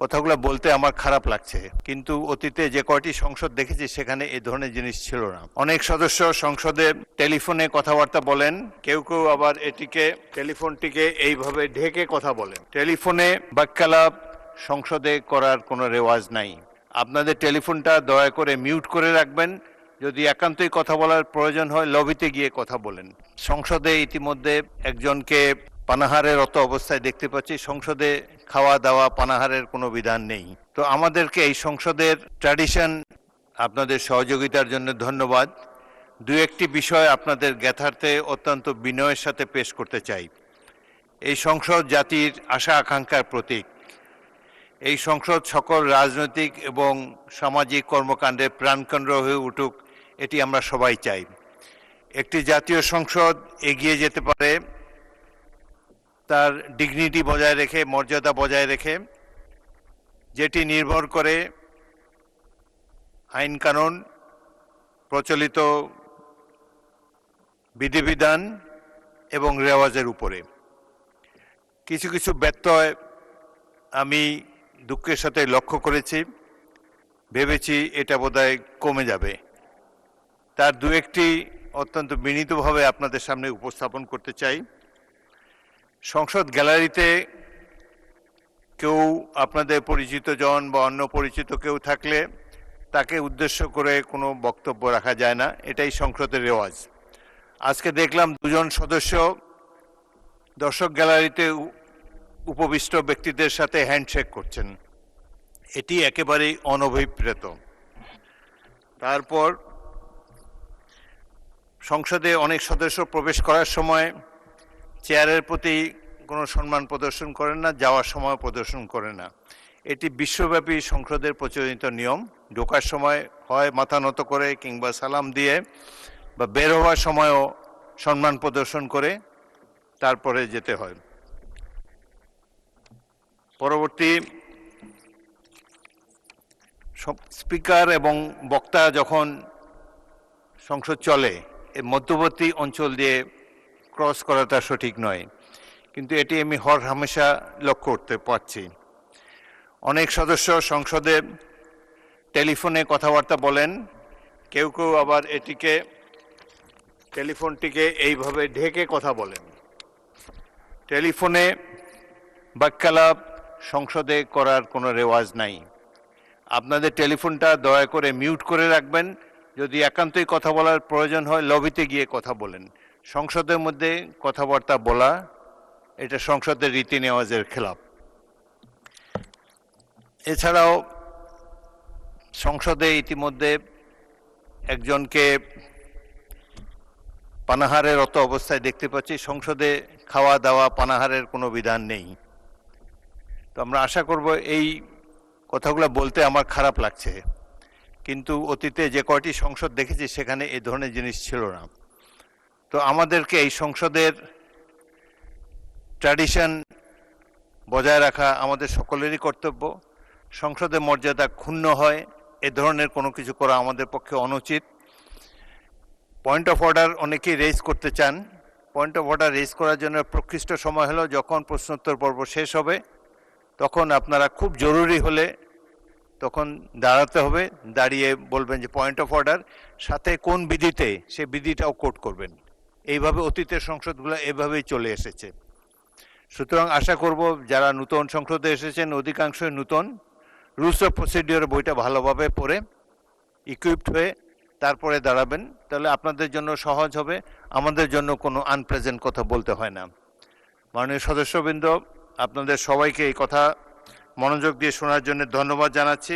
কথাগুলো বলতে আমার খারাপ লাগছে, কিন্তু অতীতে যে কয়টি সংসদ দেখেছি সেখানে এই ধরনের জিনিস ছিল না। অনেক সদস্য সংসদে টেলিফোনে কথাবার্তা বলেন, কেউ কেউ আবার টেলিফোনটিকে এইভাবে ঢেকে কথা বলেন। টেলিফোনে বাক্যালাপ সংসদে করার কোনো রেওয়াজ নাই। আপনাদের টেলিফোনটা দয়া করে মিউট করে রাখবেন। যদি একান্তই কথা বলার প্রয়োজন হয় লবিতে গিয়ে কথা বলেন। সংসদে ইতিমধ্যে একজনকে পানাহারেরত অবস্থায় দেখতে পাচ্ছি। সংসদে খাওয়া দাওয়া পানাহারের কোনো বিধান নেই। তো আমাদেরকে এই সংসদের ট্র্যাডিশন, আপনাদের সহযোগিতার জন্য ধন্যবাদ। দু একটি বিষয় আপনাদের জ্ঞাতার্থে অত্যন্ত বিনয়ের সাথে পেশ করতে চাই। এই সংসদ জাতির আশা আকাঙ্ক্ষার প্রতীক। এই সংসদ সকল রাজনৈতিক এবং সামাজিক কর্মকাণ্ডে প্রাণকেন্দ্র হয়ে উঠুক, এটি আমরা সবাই চাই। একটি জাতীয় সংসদ এগিয়ে যেতে পারে তার ডিগনিটি বজায় রেখে, মর্যাদা বজায় রেখে, যেটি নির্ভর করে আইন কানুন, প্রচলিত বিধিবিধান এবং রেওয়াজের উপরে। কিছু কিছু ব্যত্যয় আমি দুঃখের সাথে লক্ষ্য করেছি, ভেবেছি এটা বোধহয় কমে যাবে। তার দু একটি অত্যন্ত বিনীতভাবে আপনাদের সামনে উপস্থাপন করতে চাই। সংসদ গ্যালারিতে কেউ আপনাদের পরিচিত জন বা অন্য পরিচিত কেউ থাকলে তাকে উদ্দেশ্য করে কোনো বক্তব্য রাখা যায় না, এটাই সংসদের রেওয়াজ। আজকে দেখলাম দুজন সদস্য দর্শক গ্যালারিতে উপবিষ্ট ব্যক্তিদের সাথে হ্যান্ডশেক করছেন, এটি একেবারেই অনভিপ্রেত। তারপর সংসদে অনেক সদস্য প্রবেশ করার সময় চেয়ারের প্রতি কোনো সম্মান প্রদর্শন করেন না, যাওয়ার সময় প্রদর্শন করেন না। এটি বিশ্বব্যাপী সংসদের প্রচলিত নিয়ম। ঢোকার সময় হয় মাথা নত করে কিংবা সালাম দিয়ে, বা বের হওয়ার সময়ও সম্মান প্রদর্শন করে তারপরে যেতে হয়। পরবর্তী স্পিকার এবং বক্তা যখন সংসদ চলে, এই মধ্যবর্তী অঞ্চল দিয়ে ক্রস করাটা সঠিক নয়, কিন্তু এটি আমি হামেশা লক্ষ্য করতে পারছি। অনেক সদস্য সংসদে টেলিফোনে কথাবার্তা বলেন, কেউ কেউ আবার টেলিফোনটিকে এইভাবে ঢেকে কথা বলেন। টেলিফোনে বাক্যালাপ সংসদে করার কোনো রেওয়াজ নাই। আপনাদের টেলিফোনটা দয়া করে মিউট করে রাখবেন। যদি একান্তই কথা বলার প্রয়োজন হয় লবিতে গিয়ে কথা বলেন। সংসদের মধ্যে কথাবার্তা বলা এটা সংসদের রীতি নেওয়াজের খেলাপ। এছাড়াও সংসদে ইতিমধ্যে একজনকে পানাহারেরত অবস্থায় দেখতে পাচ্ছি। সংসদে খাওয়া দাওয়া পানাহারের কোনো বিধান নেই। তো আমরা আশা করব, এই কথাগুলো বলতে আমার খারাপ লাগছে, কিন্তু অতীতে যে কয়টি সংসদ দেখেছি সেখানে এই ধরনের জিনিস ছিল না। তো আমাদেরকে এই সংসদের ট্র্যাডিশন বজায় রাখা আমাদের সকলেরই কর্তব্য। সংসদের মর্যাদা ক্ষুণ্ণ হয় এ ধরনের কোনো কিছু করা আমাদের পক্ষে অনুচিত। পয়েন্ট অফ অর্ডার অনেকেই রেজ করতে চান। পয়েন্ট অফ অর্ডার রেজ করার জন্য প্রকৃষ্ট সময় হলো যখন প্রশ্নোত্তর পর্ব শেষ হবে, তখন আপনারা খুব জরুরি হলে তখন দাঁড়াতে হবে, দাঁড়িয়ে বলবেন যে পয়েন্ট অফ অর্ডার, সাথে কোন বিধিতে সে বিধিটাও কোট করবেন। এইভাবে অতীতের সংসদগুলো এভাবেই চলে এসেছে। সুতরাং আশা করব যারা নতুন সংসদে এসেছেন, অধিকাংশই নতুন, রুলস অফ প্রসিডিওর বইটা ভালোভাবে পড়ে ইকুইপড হয়ে তারপরে দাঁড়াবেন, তাহলে আপনাদের জন্য সহজ হবে, আমাদের জন্য কোনো আনপ্রেজেন্ট কথা বলতে হয় না। মাননীয় সদস্যবৃন্দ, আপনাদের সবাইকে এই কথা মনোযোগ দিয়ে শোনার জন্য ধন্যবাদ জানাচ্ছি।